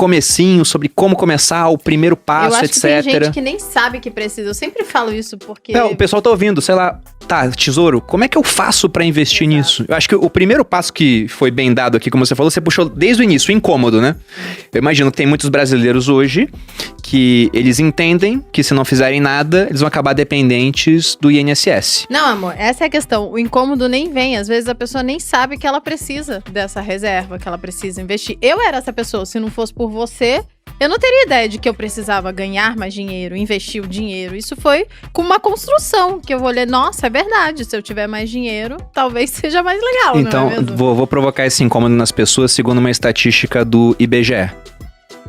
comecinho, sobre como começar, o primeiro passo, Eu acho etc. que tem gente que nem sabe que precisa. Eu sempre falo isso porque... O pessoal tá ouvindo, sei lá, tá, Tesouro, como é que eu faço pra investir nisso? Eu acho que o primeiro passo que foi bem dado aqui, como você falou, você puxou desde o início, o incômodo, né? Eu imagino que tem muitos brasileiros hoje que eles entendem que se não fizerem nada, eles vão acabar dependentes do INSS. Não, amor, essa é a questão. O incômodo nem vem. Às vezes a pessoa nem sabe que ela precisa dessa reserva, que ela precisa investir. Eu era essa pessoa. Se não fosse por você, eu não teria ideia de que eu precisava ganhar mais dinheiro, investir o dinheiro. Isso foi com uma construção, que eu vou ler, nossa, é verdade. Se eu tiver mais dinheiro, talvez seja mais legal, Então, não é mesmo? vou provocar esse incômodo nas pessoas segundo uma estatística do IBGE.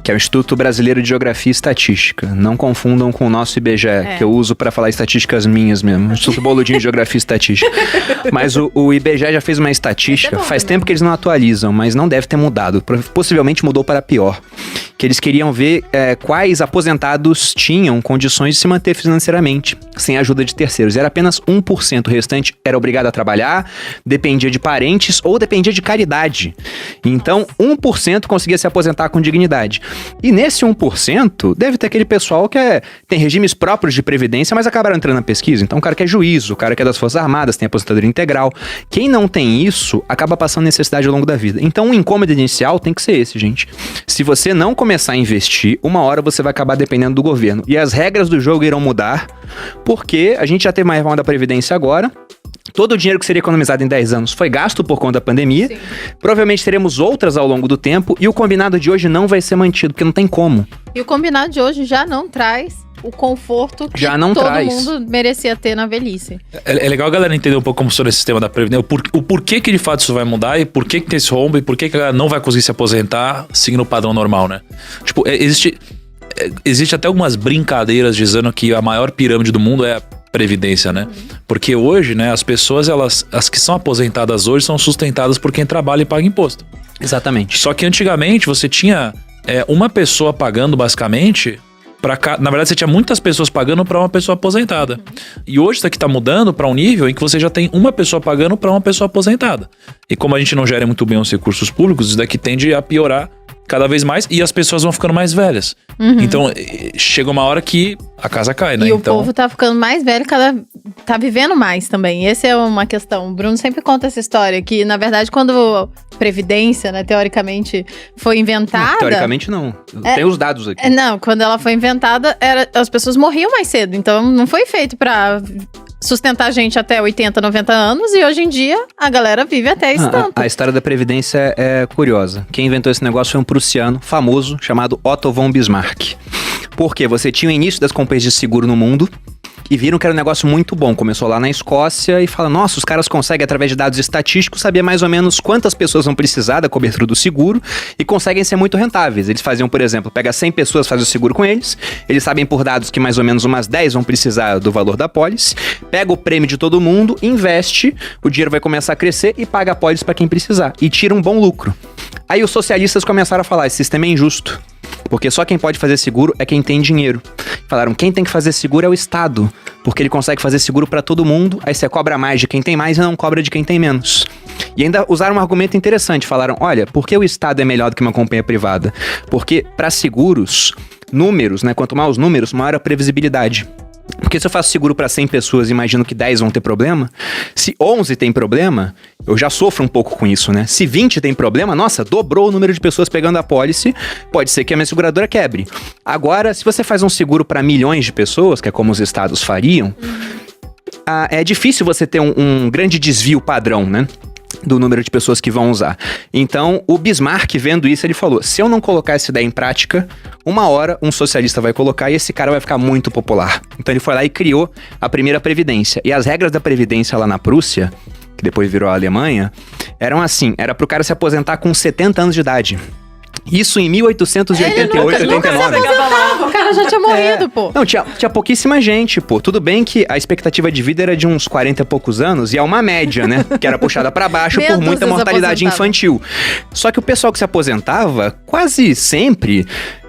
Que é o Instituto Brasileiro de Geografia e Estatística. Não confundam com o nosso IBGE, que eu uso pra falar estatísticas minhas mesmo. Instituto Boludinho de Geografia e Estatística. Mas o IBGE já fez uma estatística, faz tempo que eles não atualizam, mas não deve ter mudado. Possivelmente mudou para pior. Que eles queriam ver quais aposentados tinham condições de se manter financeiramente, sem a ajuda de terceiros. Era apenas 1%. O restante era obrigado a trabalhar, dependia de parentes ou dependia de caridade. Então, 1% conseguia se aposentar com dignidade. E nesse 1%, deve ter aquele pessoal que tem regimes próprios de previdência, mas acabaram entrando na pesquisa. Então, o cara que é juiz, o cara que é das Forças Armadas, tem aposentadoria integral. Quem não tem isso, acaba passando necessidade ao longo da vida. Então, o incômodo inicial tem que ser esse, gente. Se você não começar a investir, uma hora você vai acabar dependendo do governo. E as regras do jogo irão mudar, porque a gente já teve uma reforma da Previdência agora. Todo o dinheiro que seria economizado em 10 anos foi gasto por conta da pandemia. Sim. Provavelmente teremos outras ao longo do tempo. E o combinado de hoje não vai ser mantido, porque não tem como. E o combinado de hoje já não traz o conforto que todo mundo merecia ter na velhice. É legal a galera entender um pouco como funciona esse sistema da Previdência. O porquê que de fato isso vai mudar e por que tem esse rombo e por que a galera não vai conseguir se aposentar seguindo o padrão normal, né? Tipo, existe até algumas brincadeiras dizendo que a maior pirâmide do mundo é a Previdência, né? Porque hoje, né, as pessoas, as que são aposentadas hoje são sustentadas por quem trabalha e paga imposto. Exatamente. Só que antigamente você tinha uma pessoa pagando basicamente... Na verdade, você tinha muitas pessoas pagando para uma pessoa aposentada. E hoje isso aqui tá mudando para um nível em que você já tem uma pessoa pagando para uma pessoa aposentada. E como a gente não gera muito bem os recursos públicos, isso daqui tende a piorar cada vez mais e as pessoas vão ficando mais velhas. Então, chega uma hora que a casa cai, né? E o povo tá ficando mais velho, tá vivendo mais também. Essa é uma questão. O Bruno sempre conta essa história, que na verdade quando Previdência, né, teoricamente foi inventada... Não, teoricamente não. Tem os dados aqui. Não, quando ela foi inventada, as pessoas morriam mais cedo. Então não foi feito pra sustentar a gente até 80, 90 anos. E hoje em dia, a galera vive até esse tanto. A história da Previdência é curiosa. Quem inventou esse negócio foi um prussiano famoso chamado Otto von Bismarck. Porque você tinha o início das companhias de seguro no mundo e viram que era um negócio muito bom. Começou lá na Escócia e fala, nossa, os caras conseguem, através de dados estatísticos, saber mais ou menos quantas pessoas vão precisar da cobertura do seguro e conseguem ser muito rentáveis. Eles faziam, por exemplo, pega 100 pessoas, faz o seguro com eles sabem por dados que mais ou menos umas 10 vão precisar do valor da pólice, pega o prêmio de todo mundo, investe, o dinheiro vai começar a crescer e paga a pólice para quem precisar. E tira um bom lucro. Aí os socialistas começaram a falar, esse sistema é injusto. Porque só quem pode fazer seguro é quem tem dinheiro. Falaram, quem tem que fazer seguro é o Estado, porque ele consegue fazer seguro pra todo mundo, aí você cobra mais de quem tem mais e não cobra de quem tem menos. E ainda usaram um argumento interessante, falaram, olha, por que o Estado é melhor do que uma companhia privada? Porque para seguros, números, né, quanto mais os números, maior a previsibilidade. Porque se eu faço seguro para 100 pessoas, imagino que 10 vão ter problema. Se 11 tem problema, eu já sofro um pouco com isso, né? Se 20 tem problema, nossa, dobrou o número de pessoas pegando a pólice, pode ser que a minha seguradora quebre. Agora, se você faz um seguro para milhões de pessoas, que é como os estados fariam, é difícil você ter um grande desvio padrão, né? Do número de pessoas que vão usar. Então, o Bismarck, vendo isso, ele falou, se eu não colocar essa ideia em prática, uma hora um socialista vai colocar e esse cara vai ficar muito popular. Então ele foi lá e criou a primeira Previdência. E as regras da Previdência lá na Prússia, que depois virou a Alemanha, eram assim, era pro cara se aposentar com 70 anos de idade. Isso em 1888, nunca 89. O cara já tinha morrido, pô. Não, tinha pouquíssima gente, pô. Tudo bem que a expectativa de vida era de uns 40 e poucos anos, e é uma média, né? Que era puxada pra baixo por muita mortalidade infantil. Só que o pessoal que se aposentava, quase sempre,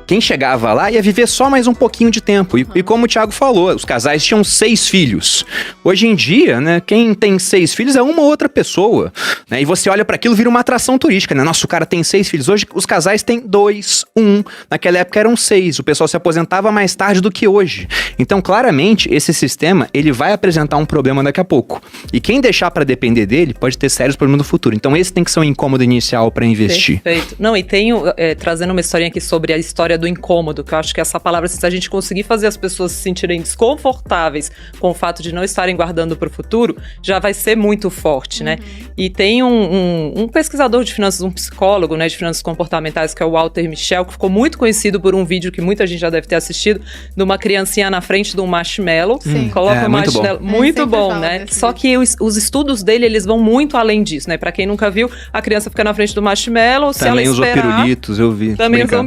Quem chegava lá ia viver só mais um pouquinho de tempo. E como o Thiago falou, os casais tinham 6 filhos. Hoje em dia, né, quem tem 6 filhos é uma ou outra pessoa. Né, e você olha para aquilo, vira uma atração turística. Né? Nossa, o cara tem 6 filhos. Hoje os casais têm 2, 1. Naquela época eram 6. O pessoal se aposentava mais tarde do que hoje. Então, claramente, esse sistema ele vai apresentar um problema daqui a pouco. E quem deixar para depender dele pode ter sérios problemas no futuro. Então, esse tem que ser um incômodo inicial para investir. Perfeito. Não, e tenho, trazendo uma historinha aqui sobre a história do incômodo, que eu acho que essa palavra, se a gente conseguir fazer as pessoas se sentirem desconfortáveis com o fato de não estarem guardando para o futuro, já vai ser muito forte, né? E tem um pesquisador de finanças, um psicólogo, né, de finanças comportamentais, que é o Walter Mischel, que ficou muito conhecido por um vídeo que muita gente já deve ter assistido, de uma criancinha na frente de um marshmallow. Sim. Coloca o marshmallow. Muito bom, né? Só que os estudos dele, eles vão muito além disso, né? Pra quem nunca viu, a criança fica na frente do marshmallow, se ela esperar... Também usou pirulitos, eu vi. Também usou...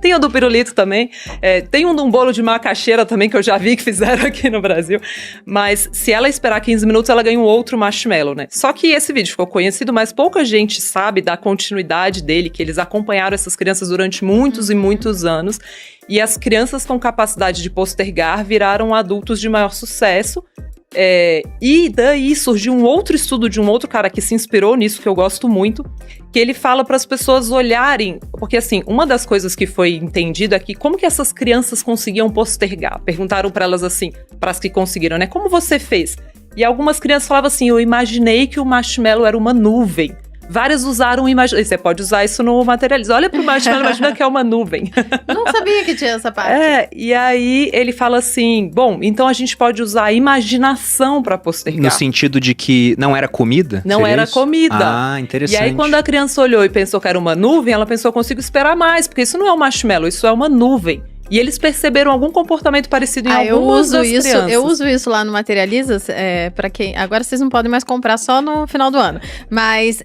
Tem o do pirulito também. Tem um de um bolo de macaxeira também, que eu já vi que fizeram aqui no Brasil. Mas se ela esperar 15 minutos, ela ganha um outro marshmallow, né? Só que esse vídeo ficou conhecido, mas pouca gente sabe da continuidade dele, que eles acompanharam essas crianças durante muitos e muitos anos. E as crianças com capacidade de postergar viraram adultos de maior sucesso. E daí surgiu um outro estudo de um outro cara que se inspirou nisso, que eu gosto muito, que ele fala para as pessoas olharem, porque assim, uma das coisas que foi entendido é que como que essas crianças conseguiam postergar? Perguntaram para elas assim, para as que conseguiram, né? Como você fez? E algumas crianças falavam assim, eu imaginei que o marshmallow era uma nuvem. Várias usaram imagem. Você pode usar isso no materialismo. Olha pro marshmallow, imagina que é uma nuvem. Não sabia que tinha essa parte. E aí ele fala assim, bom, então a gente pode usar a imaginação para postergar. No sentido de que não era comida? Não era isso? comida. Ah, interessante. E aí quando a criança olhou e pensou que era uma nuvem, ela pensou, eu consigo esperar mais, porque isso não é um marshmallow, isso é uma nuvem. E eles perceberam algum comportamento parecido em algumas das crianças. Eu uso isso lá no Materializas, para quem... Agora vocês não podem mais comprar só no final do ano. Mas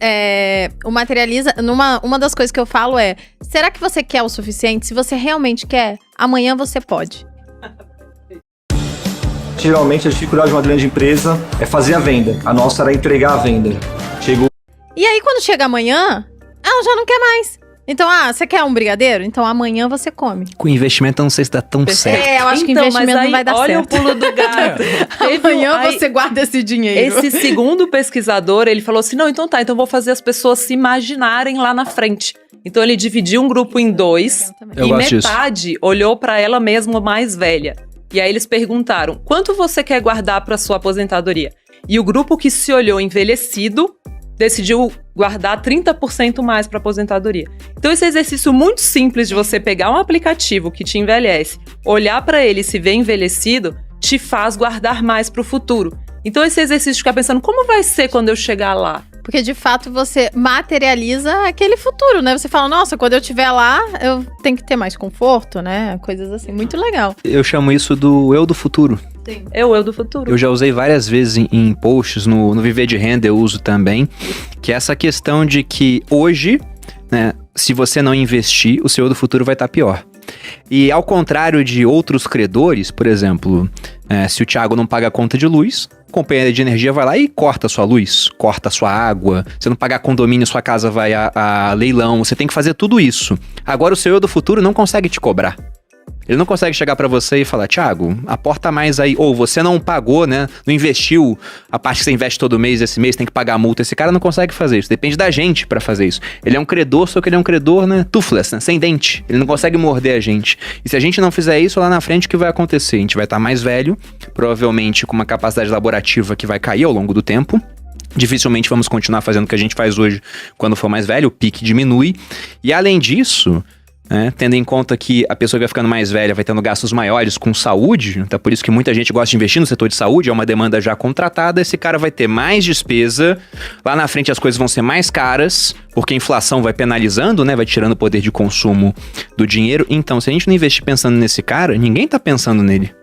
o Materializa, uma das coisas que eu falo é, será que você quer o suficiente? Se você realmente quer, amanhã você pode. Geralmente a dificuldade de uma grande empresa é fazer a venda. A nossa era entregar a venda. E aí quando chega amanhã, ela já não quer mais. Então, você quer um brigadeiro? Então amanhã você come. Com investimento eu não sei se dá tão certo. Eu acho que investimento não vai dar olha certo. Olha o pulo do gato. Amanhã você guarda esse dinheiro. Esse segundo pesquisador, ele falou assim, não, então tá, então vou fazer as pessoas se imaginarem lá na frente. Então ele dividiu um grupo em 2 e metade olhou pra ela mesma mais velha. E aí eles perguntaram, quanto você quer guardar pra sua aposentadoria? E o grupo que se olhou envelhecido decidiu guardar 30% mais para aposentadoria. Então esse exercício muito simples de você pegar um aplicativo que te envelhece, olhar para ele e se ver envelhecido, te faz guardar mais para o futuro. Então esse exercício de ficar pensando, como vai ser quando eu chegar lá? Porque de fato você materializa aquele futuro, né? Você fala, nossa, quando eu estiver lá, eu tenho que ter mais conforto, né? Coisas assim, muito legal. Eu chamo isso do eu do futuro. Sim. É o eu do futuro. Eu já usei várias vezes em posts, no Viver de Renda eu uso também, que é essa questão de que hoje, né, se você não investir, o seu eu do futuro vai estar pior. E ao contrário de outros credores, por exemplo, se o Thiago não paga a conta de luz, a companhia de energia vai lá e corta a sua luz, corta a sua água. Se não pagar condomínio, sua casa vai a leilão. Você tem que fazer tudo isso. Agora o seu eu do futuro não consegue te cobrar. Ele não consegue chegar pra você e falar, Thiago, aporta mais aí. Ou você não pagou, né? Não investiu a parte que você investe todo mês, esse mês tem que pagar a multa. Esse cara não consegue fazer isso. Depende da gente pra fazer isso. Ele é um credor, só que ele é um credor, né? Toothless, né? Sem dente. Ele não consegue morder a gente. E se a gente não fizer isso, lá na frente, o que vai acontecer? A gente vai estar mais velho, provavelmente com uma capacidade laborativa que vai cair ao longo do tempo. Dificilmente vamos continuar fazendo o que a gente faz hoje quando for mais velho. O pique diminui. E além disso... tendo em conta que a pessoa que vai ficando mais velha vai tendo gastos maiores com saúde, então por isso que muita gente gosta de investir no setor de saúde, é uma demanda já contratada, esse cara vai ter mais despesa, lá na frente as coisas vão ser mais caras, porque a inflação vai penalizando, né, vai tirando o poder de consumo do dinheiro, então se a gente não investir pensando nesse cara, ninguém tá pensando nele.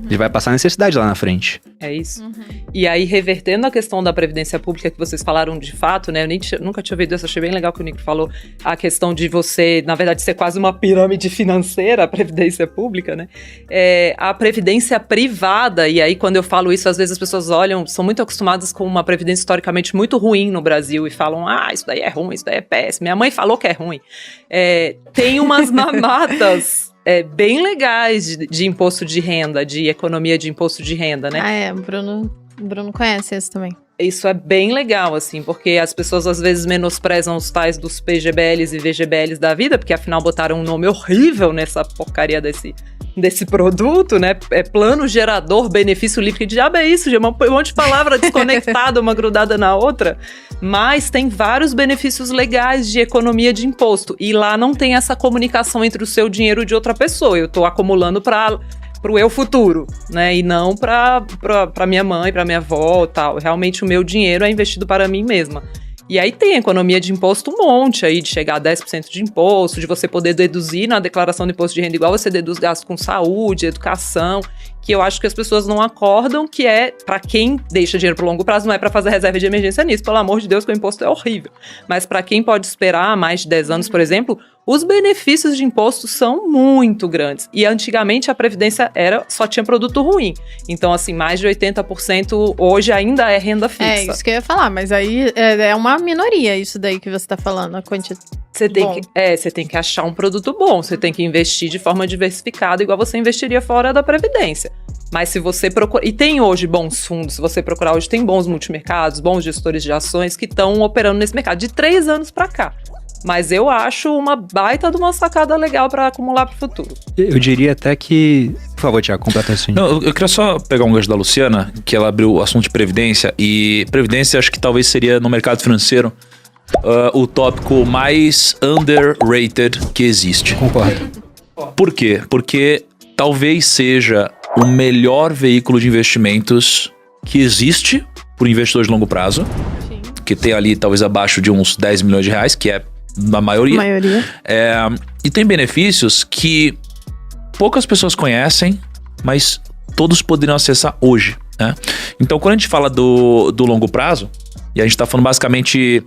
Ele vai passar necessidade lá na frente. É isso. E aí, revertendo a questão da previdência pública que vocês falaram de fato, né? Eu nunca tinha ouvido isso, achei bem legal que o Nico falou. A questão de você, na verdade, ser quase uma pirâmide financeira, a previdência pública, né? A previdência privada, e aí quando eu falo isso, às vezes as pessoas olham, são muito acostumadas com uma previdência historicamente muito ruim no Brasil e falam, isso daí é ruim, isso daí é péssimo. Minha mãe falou que é ruim. Tem umas mamatas bem legais de imposto de renda, de economia de imposto de renda, né? O Bruno conhece esse também. Isso é bem legal, assim, porque as pessoas às vezes menosprezam os tais dos PGBLs e VGBLs da vida, porque afinal botaram um nome horrível nessa porcaria desse produto, né? Plano gerador, benefício livre. Que diabo é isso, gente? Um monte de palavra desconectada, uma grudada na outra. Mas tem vários benefícios legais de economia de imposto. E lá não tem essa comunicação entre o seu dinheiro e de outra pessoa. Eu tô acumulando pro eu futuro, né? E não pra minha mãe, pra minha avó e tal. Realmente o meu dinheiro é investido para mim mesma. E aí tem economia de imposto um monte aí, de chegar a 10% de imposto, de você poder deduzir na declaração do imposto de renda igual você deduz gasto com saúde, educação, que eu acho que as pessoas não acordam, que para quem deixa dinheiro pro longo prazo, não é para fazer reserva de emergência nisso, pelo amor de Deus, que o imposto é horrível. Mas para quem pode esperar mais de 10 anos, por exemplo, os benefícios de imposto são muito grandes. E antigamente a Previdência só tinha produto ruim. Então, assim, mais de 80% hoje ainda é renda fixa. É isso que eu ia falar, mas aí é uma minoria isso daí que você tá falando, a quantidade. Você tem que achar um produto bom, você tem que investir de forma diversificada, igual você investiria fora da Previdência. Mas se você procurar... E tem hoje bons fundos, se você procurar hoje, tem bons multimercados, bons gestores de ações que estão operando nesse mercado de 3 anos para cá. Mas eu acho uma baita de uma sacada legal para acumular para o futuro. Eu diria até que... Por favor, Thiago, completa assim. Não, eu queria só pegar um gancho da Luciana, que ela abriu o assunto de Previdência. E Previdência acho que talvez seria no mercado financeiro o tópico mais underrated que existe. Concordo. Por quê? Porque talvez seja o melhor veículo de investimentos que existe para o investidor de longo prazo. Sim. Que tem ali talvez abaixo de uns 10 milhões de reais, que é na maioria. E tem benefícios que poucas pessoas conhecem, mas todos poderiam acessar hoje, né? Então, quando a gente fala do longo prazo, e a gente está falando basicamente